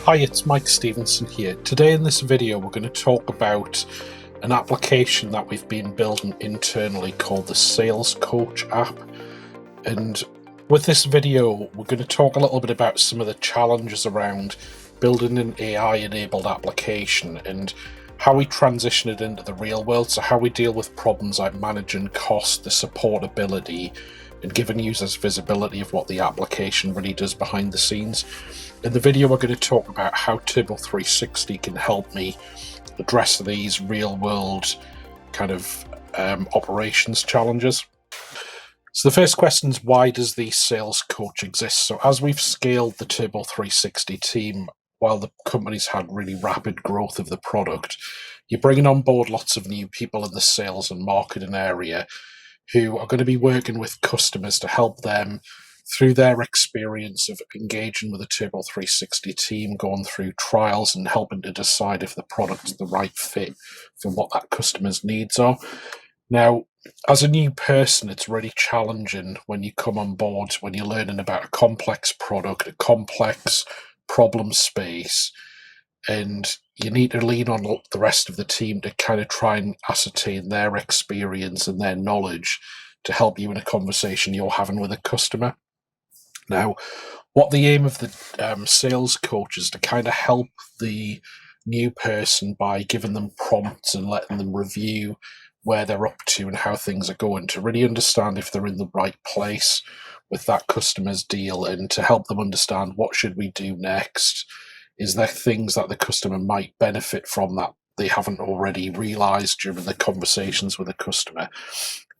Hi, it's Mike Stevenson here. Today in this video we're going to talk about an application that we've been building internally called the Sales Coach app. And with this video we're going to talk a little bit about some of the challenges around building an AI enabled application and how we transition it into the real world, so how we deal with problems like managing cost, the supportability, and giving users visibility of what the application really does behind the scenes. In the video, we're going to talk about how Turbo 360 can help me address these real-world kind of operations challenges. So the first question is, why does the Sales Coach exist? So as we've scaled the Turbo 360 team, while the company's had really rapid growth of the product, you're bringing on board lots of new people in the sales and marketing area who are going to be working with customers to help them through their experience of engaging with the Turbo 360 team, going through trials and helping to decide if the product's the right fit for what that customer's needs are. Now, as a new person, it's really challenging when you come on board, when you're learning about a complex product, a complex problem space, and you need to lean on the rest of the team to kind of try and ascertain their experience and their knowledge to help you in a conversation you're having with a customer. Now, what the aim of the sales coach is to kind of help the new person by giving them prompts and letting them review where they're up to and how things are going, to really understand if they're in the right place with that customer's deal, and to help them understand what should we do next. Is there things that the customer might benefit from that they haven't already realized during the conversations with the customer?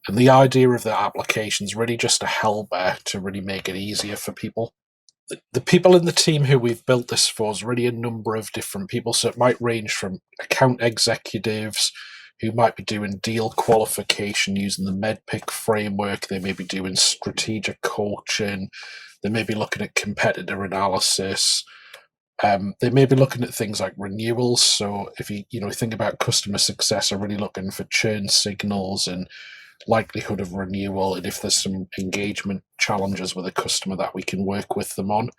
And the idea of the application is really just a helper to really make it easier for people. The people in the team who we've built this for is really a number of different people. So it might range from account executives who might be doing deal qualification using the MEDPICC framework. They may be doing strategic coaching. They may be looking at competitor analysis. They may be looking at things like renewals. So if you think about customer success, are really looking for churn signals and likelihood of renewal, and if there's some engagement challenges with a customer that we can work with them on.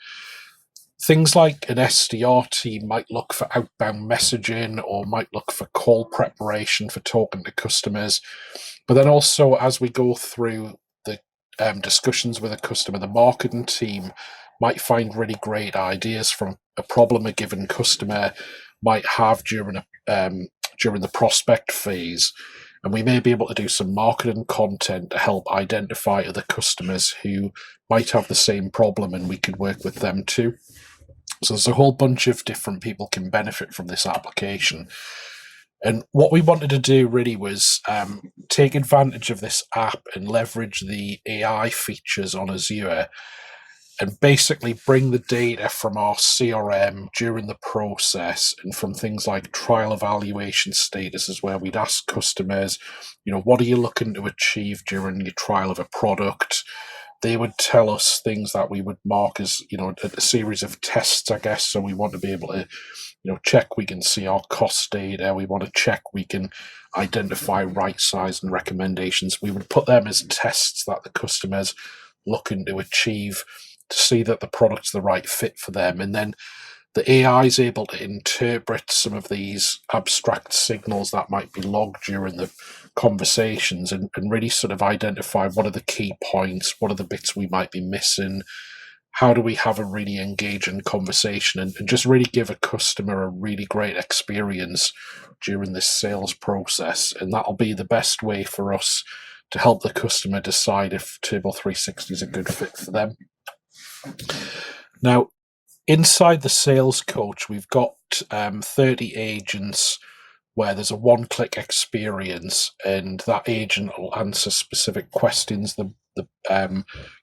Things like an SDR team might look for outbound messaging or might look for call preparation for talking to customers. But then also, as we go through the discussions with a customer, the marketing team might find really great ideas from a problem a given customer might have during the prospect phase. And we may be able to do some marketing content to help identify other customers who might have the same problem, and we could work with them too. So there's a whole bunch of different people can benefit from this application. And what we wanted to do really was take advantage of this app and leverage the AI features on Azure and basically bring the data from our CRM during the process and from things like trial evaluation statuses, where we'd ask customers, what are you looking to achieve during your trial of a product? They would tell us things that we would mark as, a series of tests, I guess. So we want to be able to, check we can see our cost data. We want to check we can identify right size and recommendations. We would put them as tests that the customer's looking to achieve, to see that the product's the right fit for them. And then the AI is able to interpret some of these abstract signals that might be logged during the conversations and really sort of identify what are the key points, what are the bits we might be missing, how do we have a really engaging conversation, and just really give a customer a really great experience during this sales process. And that'll be the best way for us to help the customer decide if Turbo 360 is a good fit for them. Now, inside the sales coach, we've got 30 agents where there's a one-click experience, and that agent will answer specific questions the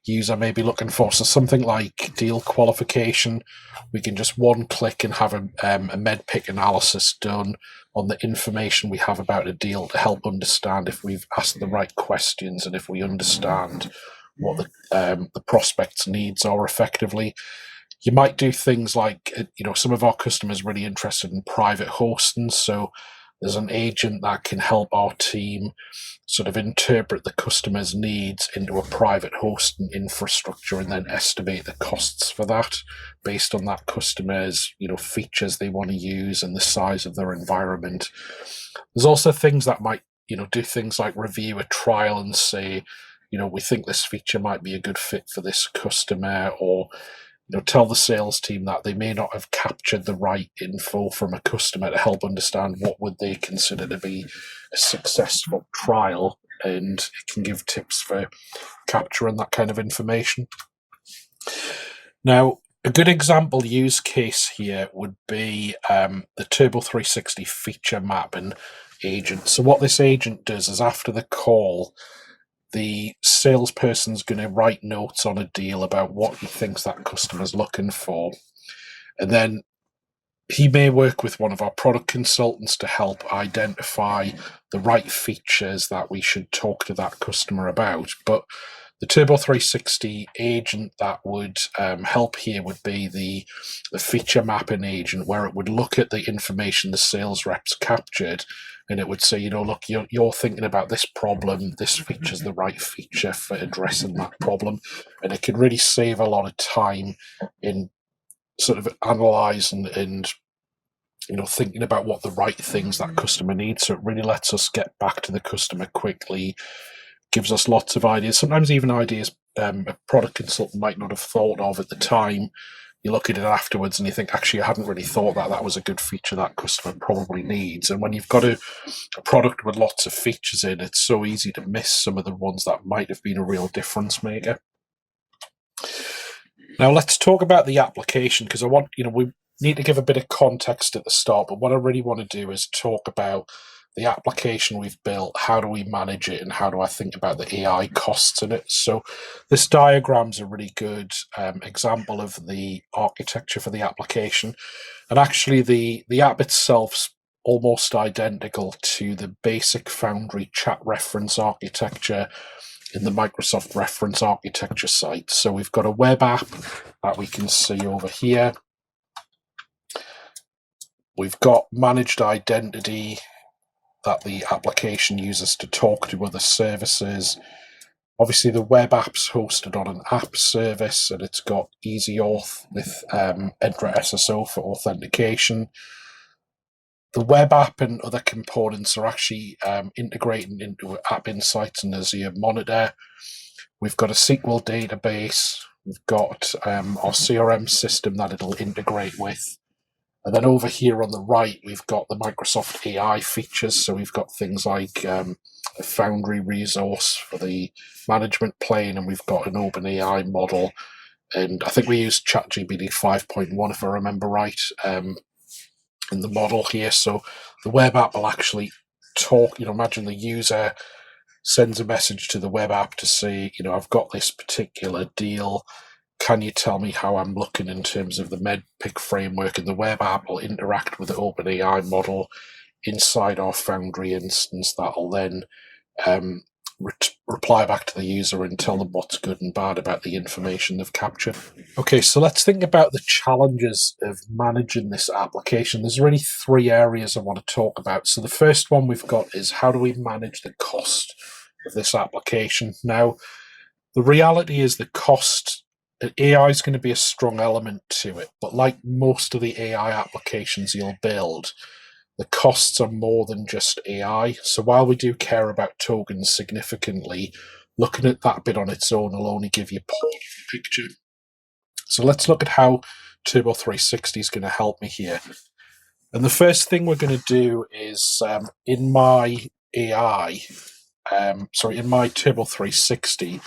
user may be looking for. So something like deal qualification, we can just one click and have a MEDPICC analysis done on the information we have about a deal to help understand if we've asked the right questions and if we understand what the prospect's needs are effectively. You might do things like, some of our customers are really interested in private hosting. So There's an agent that can help our team sort of interpret the customer's needs into a private hosting infrastructure and then estimate the costs for that based on that customer's features they want to use and the size of their environment. There's also things that might do things like review a trial and say, we think this feature might be a good fit for this customer, or tell the sales team that they may not have captured the right info from a customer to help understand what would they consider to be a successful trial, and it can give tips for capturing that kind of information. Now, a good example use case here would be the Turbo 360 feature mapping agent. So what this agent does is after the call, the salesperson's going to write notes on a deal about what he thinks that customer's looking for. And then he may work with one of our product consultants to help identify the right features that we should talk to that customer about. But the Turbo 360 agent that would help here would be the feature mapping agent, where it would look at the information the sales reps captured, and it would say, look, you're thinking about this problem, this feature's the right feature for addressing that problem. And it can really save a lot of time in sort of analysing and thinking about what the right things that customer needs. So it really lets us get back to the customer quickly, gives us lots of ideas, sometimes even ideas a product consultant might not have thought of at the time. You look at it afterwards and you think, actually, I hadn't really thought that was a good feature that customer probably needs. And when you've got a product with lots of features in, it's so easy to miss some of the ones that might have been a real difference maker. Now let's talk about the application, because we need to give a bit of context at the start, but what I really want to do is talk about the application we've built, how do we manage it, and how do I think about the AI costs in it. So this diagram's a really good example of the architecture for the application. And actually the app itself's almost identical to the basic Foundry chat reference architecture in the Microsoft reference architecture site. So we've got a web app that we can see over here. We've got managed identity that the application uses to talk to other services. Obviously, the web app's hosted on an app service, and it's got easy auth with Entra SSO for authentication. The web app and other components are actually integrating into App Insights and Azure Monitor. We've got a SQL database. We've got our CRM system that it'll integrate with. And then over here on the right, we've got the Microsoft AI features. So we've got things like a Foundry resource for the management plane, and we've got an OpenAI model. And I think we use ChatGPT 5.1, if I remember right, in the model here. So the web app will actually talk, imagine the user sends a message to the web app to say, I've got this particular deal. Can you tell me how I'm looking in terms of the MEDPICC framework? And the web app will interact with the OpenAI model inside our Foundry instance that will then reply back to the user and tell them what's good and bad about the information they've captured. Okay, so let's think about the challenges of managing this application. There's really three areas I want to talk about. So the first one we've got is, how do we manage the cost of this application? Now, the reality is the cost, AI is going to be a strong element to it, but like most of the AI applications you'll build, the costs are more than just AI. So while we do care about tokens significantly, looking at that bit on its own will only give you part of the picture. So let's look at how Turbo 360 is going to help me here. And the first thing we're going to do is in my Turbo 360,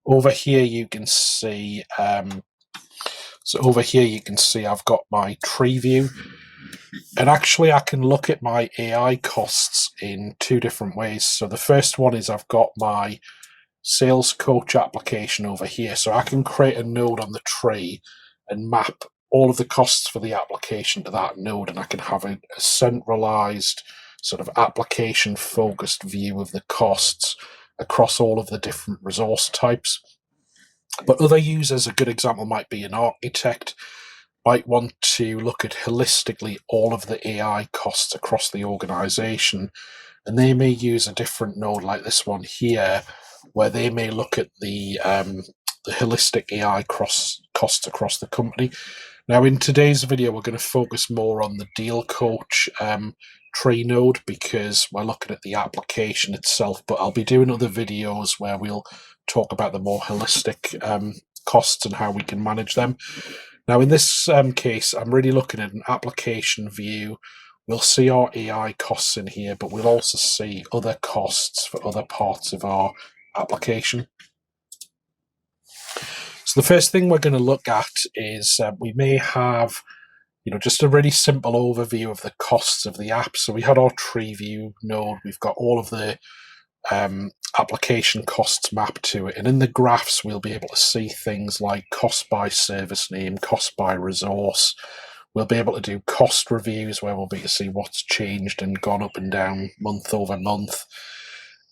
over here you can see, I've got my tree view. And actually, I can look at my AI costs in two different ways. So the first one is I've got my sales coach application over here. So I can create a node on the tree and map all of the costs for the application to that node, and I can have a centralized sort of application-focused view of the costs across all of the different resource types. But other users, a good example might be an architect. might want to look at holistically all of the AI costs across the organization, and they may use a different node like this one here, where they may look at the holistic AI costs across the company. Now, in today's video, we're going to focus more on the deal coach tree node because we're looking at the application itself, but I'll be doing other videos where we'll talk about the more holistic costs and how we can manage them. Now, in this case, I'm really looking at an application view. We'll see our AI costs in here, but we'll also see other costs for other parts of our application. So the first thing we're going to look at is we may have, just a really simple overview of the costs of the app. So we had our tree view node. We've got all of the application costs mapped to it. And in the graphs, we'll be able to see things like cost by service name, cost by resource. We'll be able to do cost reviews where we'll be able to see what's changed and gone up and down month over month.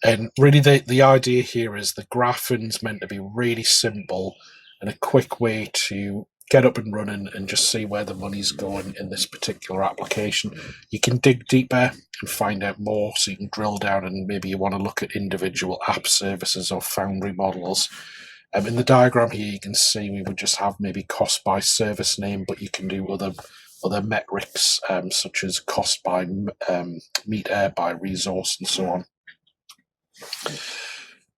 And really the idea here is the graphing's meant to be really simple and a quick way to get up and running and just see where the money's going in this particular application. You can dig deeper and find out more, so you can drill down and maybe you want to look at individual app services or Foundry models. In the diagram here, you can see we would just have maybe cost by service name, but you can do other metrics such as cost by meter, by resource, and so on.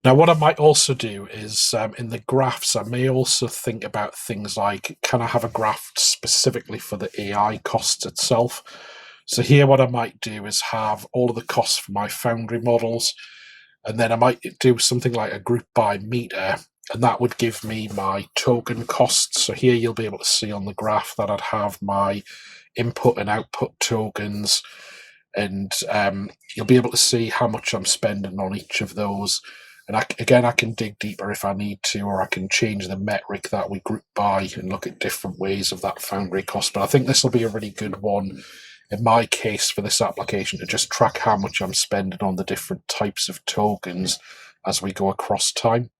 Now, what I might also do is in the graphs, I may also think about things like, can I have a graph specifically for the AI costs itself? So here what I might do is have all of the costs for my Foundry models, and then I might do something like a group by meter, and that would give me my token costs. So here you'll be able to see on the graph that I'd have my input and output tokens, and you'll be able to see how much I'm spending on each of those. And I can dig deeper if I need to, or I can change the metric that we group by and look at different ways of that Foundry cost. But I think this will be a really good one, in my case, for this application, to just track how much I'm spending on the different types of tokens as we go across time.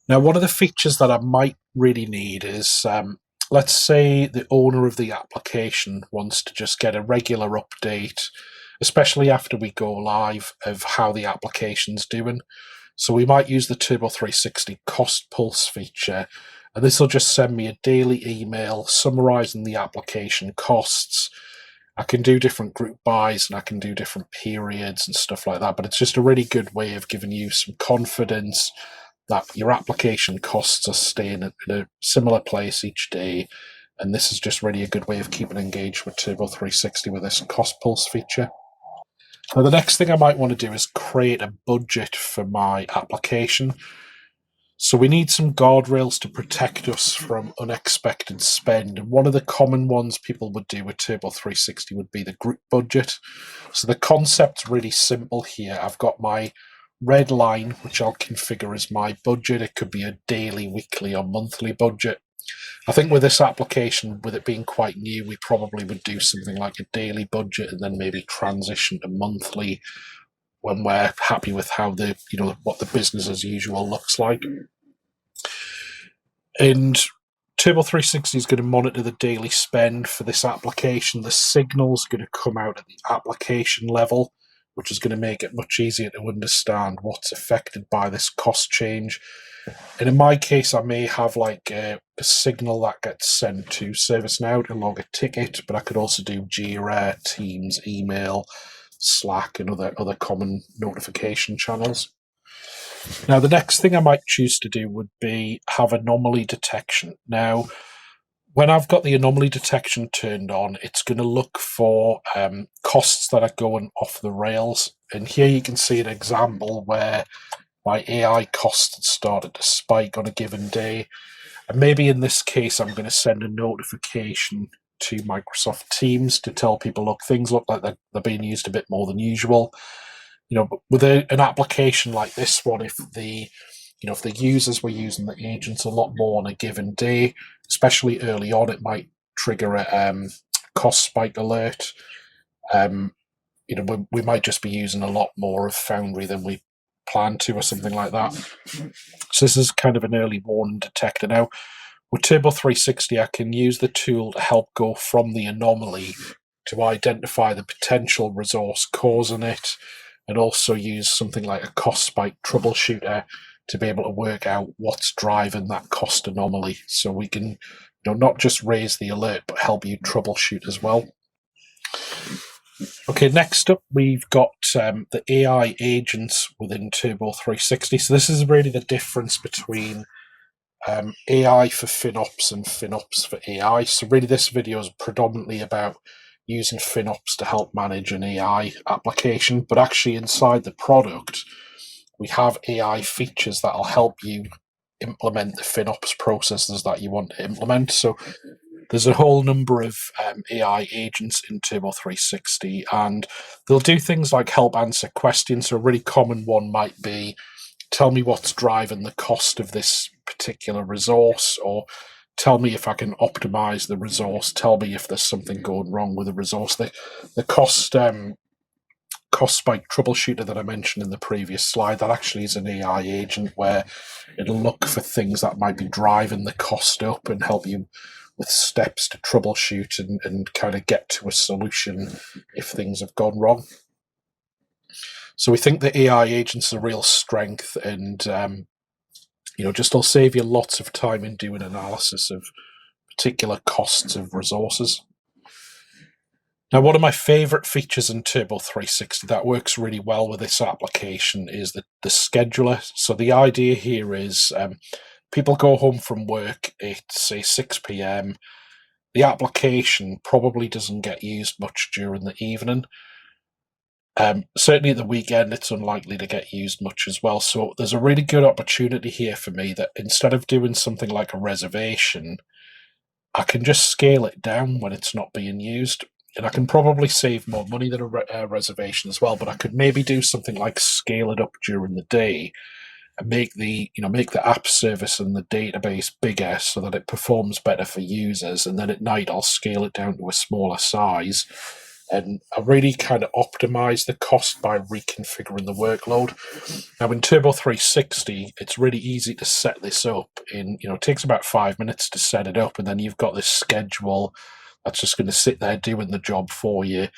Now, one of the features that I might really need is, let's say the owner of the application wants to just get a regular update, especially after we go live, of how the application's doing. So we might use the Turbo 360 cost pulse feature, and this will just send me a daily email summarizing the application costs. I can do different group buys and I can do different periods and stuff like that, but it's just a really good way of giving you some confidence that your application costs are staying at a similar place each day. And this is just really a good way of keeping engaged with Turbo 360 with this cost pulse feature. Now, the next thing I might want to do is create a budget for my application. So we need some guardrails to protect us from unexpected spend. And one of the common ones people would do with Turbo 360 would be the group budget. So the concept's really simple here. I've got my red line, which I'll configure as my budget. It could be a daily, weekly, or monthly budget. I think with this application, with it being quite new, we probably would do something like a daily budget and then maybe transition to monthly when we're happy with how what the business as usual looks like. And Turbo 360 is going to monitor the daily spend for this application. The signal's going to come out at the application level, which is going to make it much easier to understand what's affected by this cost change. And in my case, I may have like a signal that gets sent to ServiceNow to log a ticket, but I could also do Jira, Teams, email, Slack, and other common notification channels. Now, the next thing I might choose to do would be have anomaly detection. Now, when I've got the anomaly detection turned on, it's going to look for costs that are going off the rails. And here you can see an example where my AI costs had started to spike on a given day. And maybe in this case, I'm going to send a notification to Microsoft Teams to tell people, look, things look like they're being used a bit more than usual. But with an application like this one, if the users were using the agents a lot more on a given day, especially early on, it might trigger a cost spike alert. We might just be using a lot more of Foundry than we planned to, or something like that. So this is kind of an early warning detector. Now, With Turbo 360, I can use the tool to help go from the anomaly to identify the potential resource causing it, and also use something like a cost spike troubleshooter to be able to work out what's driving that cost anomaly. So we can not just raise the alert, but help you troubleshoot as well. Okay, next up, we've got the AI agents within Turbo 360. So this is really the difference between AI for FinOps and FinOps for AI. So really this video is predominantly about using FinOps to help manage an AI application, but actually inside the product, we have AI features that'll help you implement the FinOps processes that you want to implement. So there's a whole number of AI agents in Turbo 360, and they'll do things like help answer questions. So a really common one might be, tell me what's driving the cost of this particular resource, or tell me if I can optimize the resource, tell me if there's something going wrong with the resource. The cost spike troubleshooter that I mentioned in the previous slide, that actually is an AI agent where it'll look for things that might be driving the cost up and help you with steps to troubleshoot and kind of get to a solution if things have gone wrong. So we think the AI agents are a real strength, and just will save you lots of time in doing analysis of particular costs of resources. Now, one of my favorite features in Turbo 360 that works really well with this application is the scheduler. So the idea here is people go home from work at, say, 6 p.m. The application probably doesn't get used much during the evening. Certainly at the weekend, it's unlikely to get used much as well. So there's a really good opportunity here for me that instead of doing something like a reservation, I can just scale it down when it's not being used. And I can probably save more money than a reservation as well, but I could maybe do something like scale it up during the day and make the app service and the database bigger so that it performs better for users. And then at night, I'll scale it down to a smaller size. And I really kind of optimize the cost by reconfiguring the workload. Now in Turbo 360, it's really easy to set this up it takes about 5 minutes to set it up, and then you've got this schedule that's just going to sit there doing the job for you,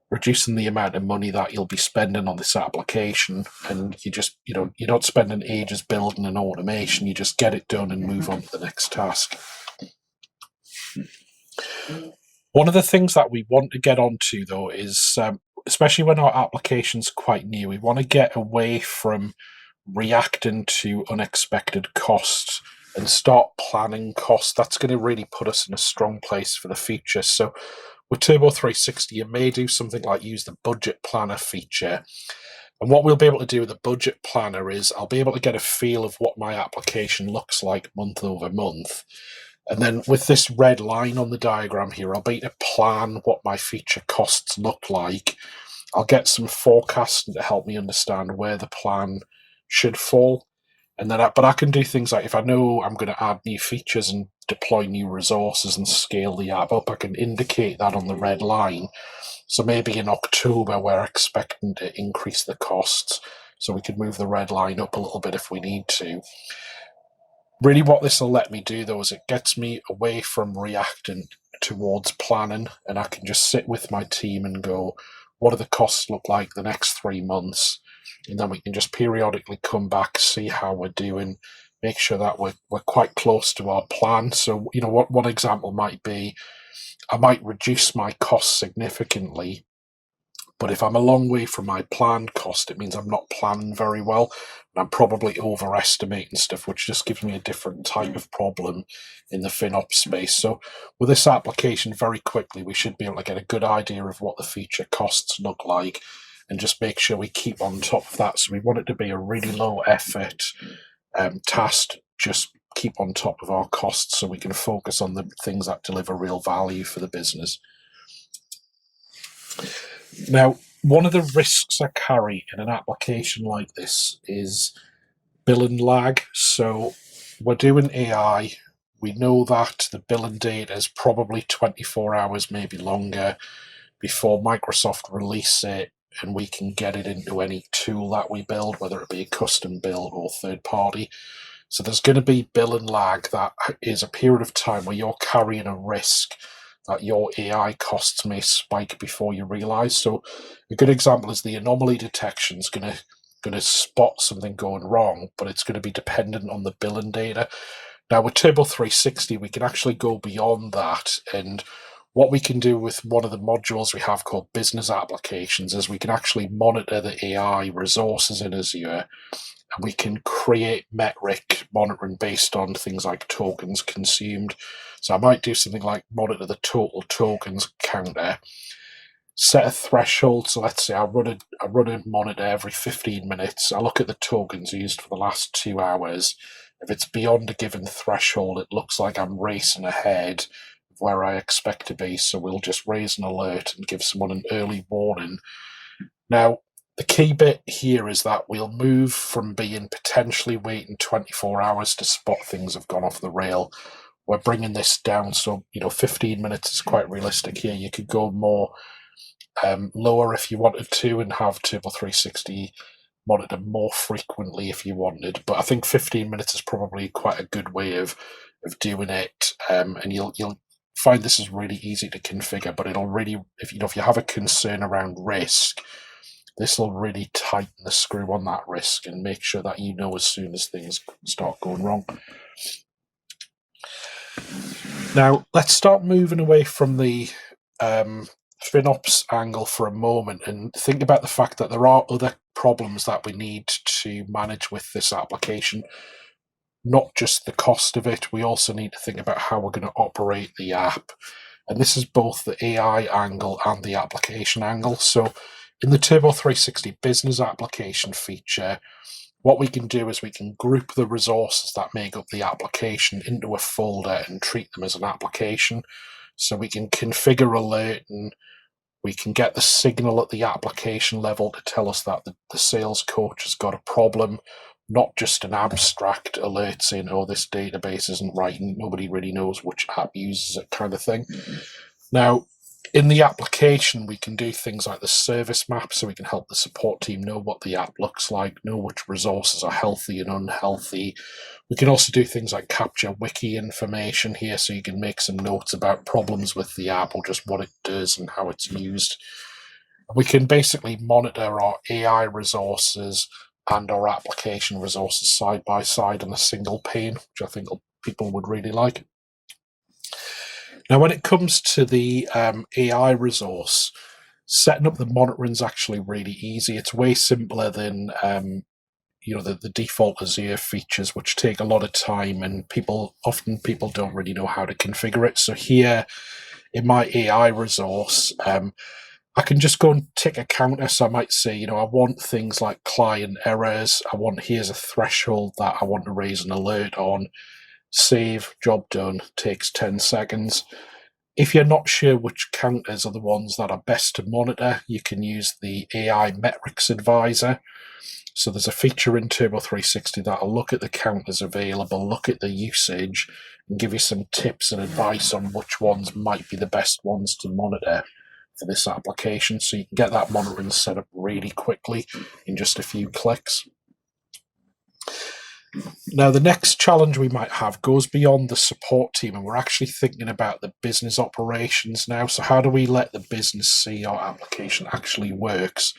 reducing the amount of money that you'll be spending on this application. And you're not spending ages building an automation, you just get it done and move on to the next task. One of the things that we want to get onto, though, is especially when our application's quite new, we want to get away from reacting to unexpected costs and start planning costs. That's going to really put us in a strong place for the future. So with Turbo 360, you may do something like use the budget planner feature. And what we'll be able to do with the budget planner is I'll be able to get a feel of what my application looks like month over month. And then with this red line on the diagram here, I'll be able to plan what my feature costs look like. I'll get some forecasting to help me understand where the plan should fall. And then but I can do things like, if I know I'm going to add new features and deploy new resources and scale the app up, I can indicate that on the red line. So maybe in October, we're expecting to increase the costs. So we could move the red line up a little bit if we need to. Really what this will let me do, though, is it gets me away from reacting towards planning, and I can just sit with my team and go, what do the costs look like the next 3 months? And then we can just periodically come back, see how we're doing, make sure that we're quite close to our plan. So, what one example might be, I might reduce my costs significantly, but if I'm a long way from my planned cost, it means I'm not planning very well, and I'm probably overestimating stuff, which just gives me a different type of problem in the FinOps space. So with this application, very quickly, we should be able to get a good idea of what the feature costs look like and just make sure we keep on top of that. So we want it to be a really low effort task, just keep on top of our costs so we can focus on the things that deliver real value for the business. Now, one of the risks I carry in an application like this is billing lag. So we're doing AI. We know that the billing data is probably 24 hours, maybe longer, before Microsoft release it and we can get it into any tool that we build, whether it be a custom build or third party. So there's going to be billing lag. That is a period of time where you're carrying a risk that your AI costs may spike before you realize. So a good example is the anomaly detection is going to spot something going wrong, but it's going to be dependent on the billing data. Now with Turbo 360, we can actually go beyond that, and what we can do with one of the modules we have called business applications is we can actually monitor the AI resources in Azure, and we can create metric monitoring based on things like tokens consumed. So I might do something like monitor the total tokens counter, set a threshold. So let's say I run a monitor every 15 minutes. I look at the tokens used for the last 2 hours. If it's beyond a given threshold, it looks like I'm racing ahead of where I expect to be. So we'll just raise an alert and give someone an early warning. Now, the key bit here is that we'll move from being potentially waiting 24 hours to spot things have gone off the rail. We're bringing this down, so 15 minutes is quite realistic here. You could go more lower if you wanted to, and have Turbo 360 monitor more frequently if you wanted. But I think 15 minutes is probably quite a good way of doing it, and you'll find this is really easy to configure. But it'll really, if you have a concern around risk, this will really tighten the screw on that risk and make sure that you know as soon as things start going wrong. Now, let's start moving away from the FinOps angle for a moment and think about the fact that there are other problems that we need to manage with this application. Not just the cost of it, we also need to think about how we're going to operate the app. And this is both the AI angle and the application angle. So in the Turbo 360 business application feature, what we can do is we can group the resources that make up the application into a folder and treat them as an application. So we can configure alert, and we can get the signal at the application level to tell us that the sales coach has got a problem, not just an abstract alert saying, oh, this database isn't right and nobody really knows which app uses it kind of thing. Now, in the application, we can do things like the service map, so we can help the support team know what the app looks like, know which resources are healthy and unhealthy. We can also do things like capture wiki information here, so you can make some notes about problems with the app or just what it does and how it's used. We can basically monitor our AI resources and our application resources side by side on a single pane, which I think people would really like. Now, when it comes to the AI resource, setting up the monitoring is actually really easy. It's way simpler than the default Azure features, which take a lot of time, and people don't really know how to configure it. So here in my AI resource, I can just go and tick a counter. So I might say, I want things like client errors. Here's a threshold that I want to raise an alert on. Save, job done, takes 10 seconds. If you're not sure which counters are the ones that are best to monitor, you can use the AI Metrics Advisor. So there's a feature in Turbo 360 that'll look at the counters available, look at the usage, and give you some tips and advice on which ones might be the best ones to monitor for this application. So you can get that monitoring set up really quickly in just a few clicks. Now, the next challenge we might have goes beyond the support team, and we're actually thinking about the business operations now. So how do we let the business see our application actually works?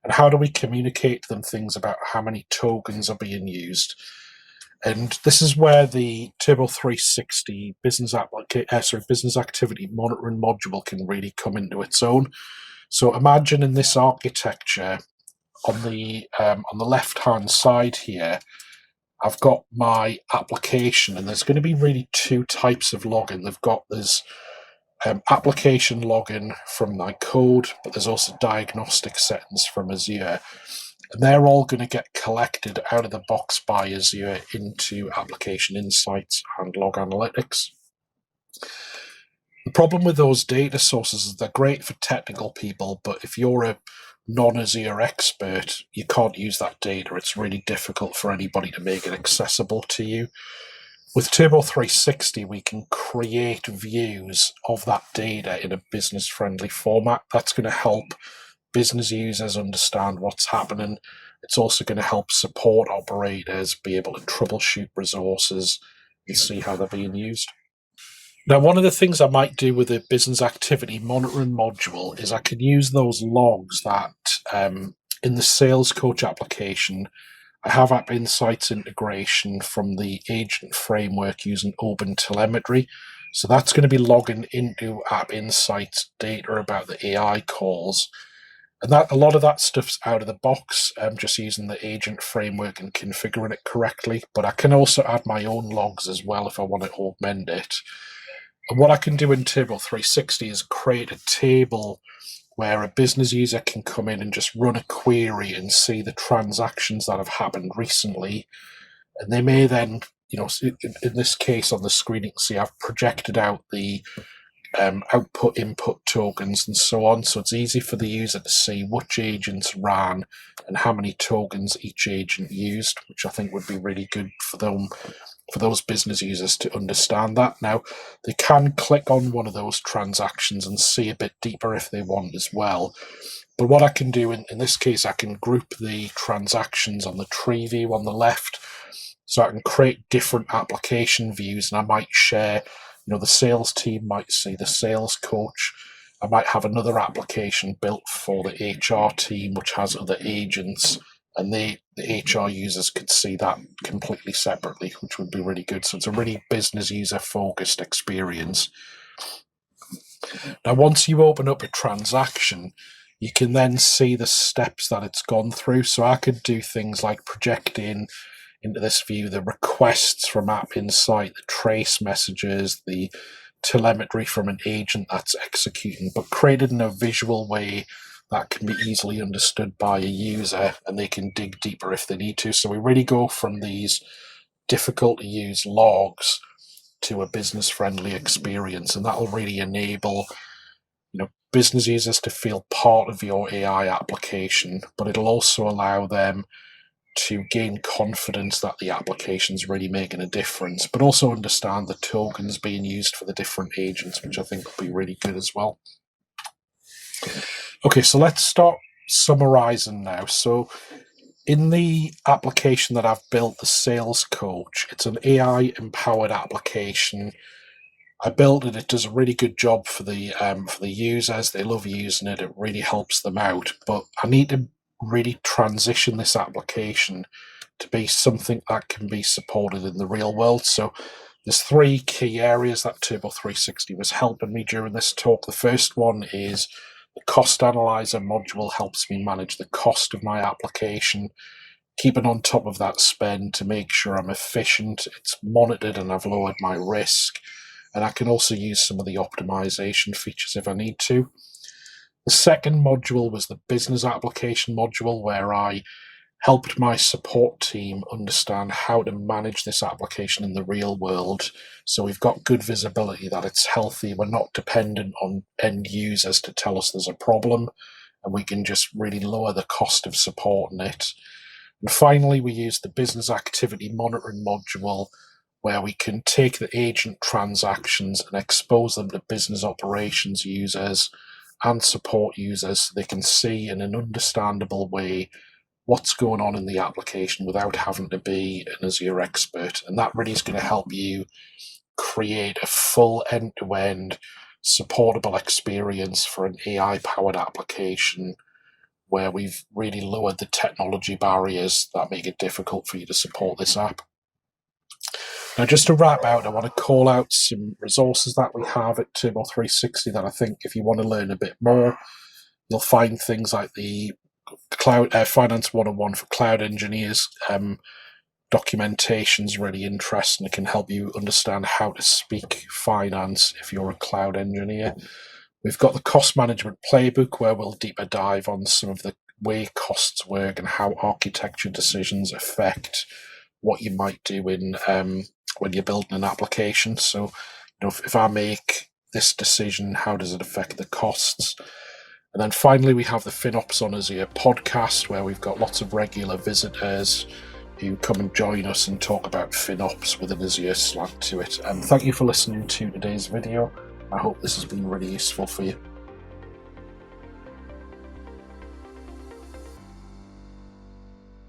And how do we communicate to them things about how many tokens are being used? And this is where the Turbo 360 business activity monitoring module can really come into its own. So imagine in this architecture, on the left-hand side here, I've got my application, and there's going to be really two types of login. There's application login from my code, but there's also diagnostic settings from Azure. And they're all going to get collected out of the box by Azure into application insights and log analytics. The problem with those data sources is they're great for technical people, but if you're a non-Azure expert, you can't use that data. It's really difficult for anybody to make it accessible to you. With Turbo 360, we can create views of that data in a business-friendly format. That's going to help business users understand what's happening, It's also going to help support operators be able to troubleshoot resources and see how they're being used. Now, one of the things I might do with the business activity monitoring module is I can use those logs that in the sales coach application, I have App Insights integration from the agent framework using Open Telemetry. So that's going to be logging into App Insights data about the AI calls. And that a lot of that stuff's out of the box, just using the agent framework and configuring it correctly. But I can also add my own logs as well if I want to augment it. And what I can do in Table 360 is create a table where a business user can come in and just run a query and see the transactions that have happened recently. And they may then, in this case on the screen, you can see I've projected out the output input tokens and so on. So it's easy for the user to see which agents ran and how many tokens each agent used, which I think would be really good for them, for those business users to understand that. Now, they can click on one of those transactions and see a bit deeper if they want as well. But what I can do in this case, I can group the transactions on the tree view on the left. So I can create different application views, and I might share, the sales team might see the sales coach. I might have another application built for the HR team, which has other agents, and the HR users could see that completely separately, which would be really good. So it's a really business user focused experience. Now, once you open up a transaction, you can then see the steps that it's gone through. So I could do things like projecting into this view the requests from App Insight, the trace messages, the telemetry from an agent that's executing, but created in a visual way that can be easily understood by a user, and they can dig deeper if they need to. So we really go from these difficult to use logs to a business friendly experience, and that will really enable business users to feel part of your AI application, but it'll also allow them to gain confidence that the application's really making a difference, but also understand the tokens being used for the different agents, which I think will be really good as well. Okay, so let's start summarizing now. So in the application that I've built, the Sales Coach, it's an AI-empowered application. I built it. It does a really good job for the users. They love using it. It really helps them out. But I need to really transition this application to be something that can be supported in the real world. So there's three key areas that Turbo 360 was helping me during this talk. The first one is the cost analyzer module helps me manage the cost of my application, keeping on top of that spend to make sure I'm efficient, it's monitored, and I've lowered my risk. And I can also use some of the optimization features if I need to. The second module was the business application module, where I helped my support team understand how to manage this application in the real world. So we've got good visibility that it's healthy. We're not dependent on end users to tell us there's a problem, and we can just really lower the cost of supporting it. And finally, we use the business activity monitoring module, where we can take the agent transactions and expose them to business operations users and support users so they can see in an understandable way what's going on in the application without having to be an Azure expert. And that really is going to help you create a full end-to-end supportable experience for an AI-powered application where we've really lowered the technology barriers that make it difficult for you to support this app. Now, just to wrap out, I want to call out some resources that we have at Turbo 360 that I think if you want to learn a bit more, you'll find things like the Cloud Finance 101 for cloud engineers. Documentation's really interesting. It can help you understand how to speak finance if you're a cloud engineer. We've got the cost management playbook, where we'll deeper dive on some of the way costs work and how architecture decisions affect what you might do in when you're building an application. So, if I make this decision, how does it affect the costs? And then finally, we have the FinOps on Azure podcast, where we've got lots of regular visitors who come and join us and talk about FinOps with an Azure slant to it. And thank you for listening to today's video. I hope this has been really useful for you.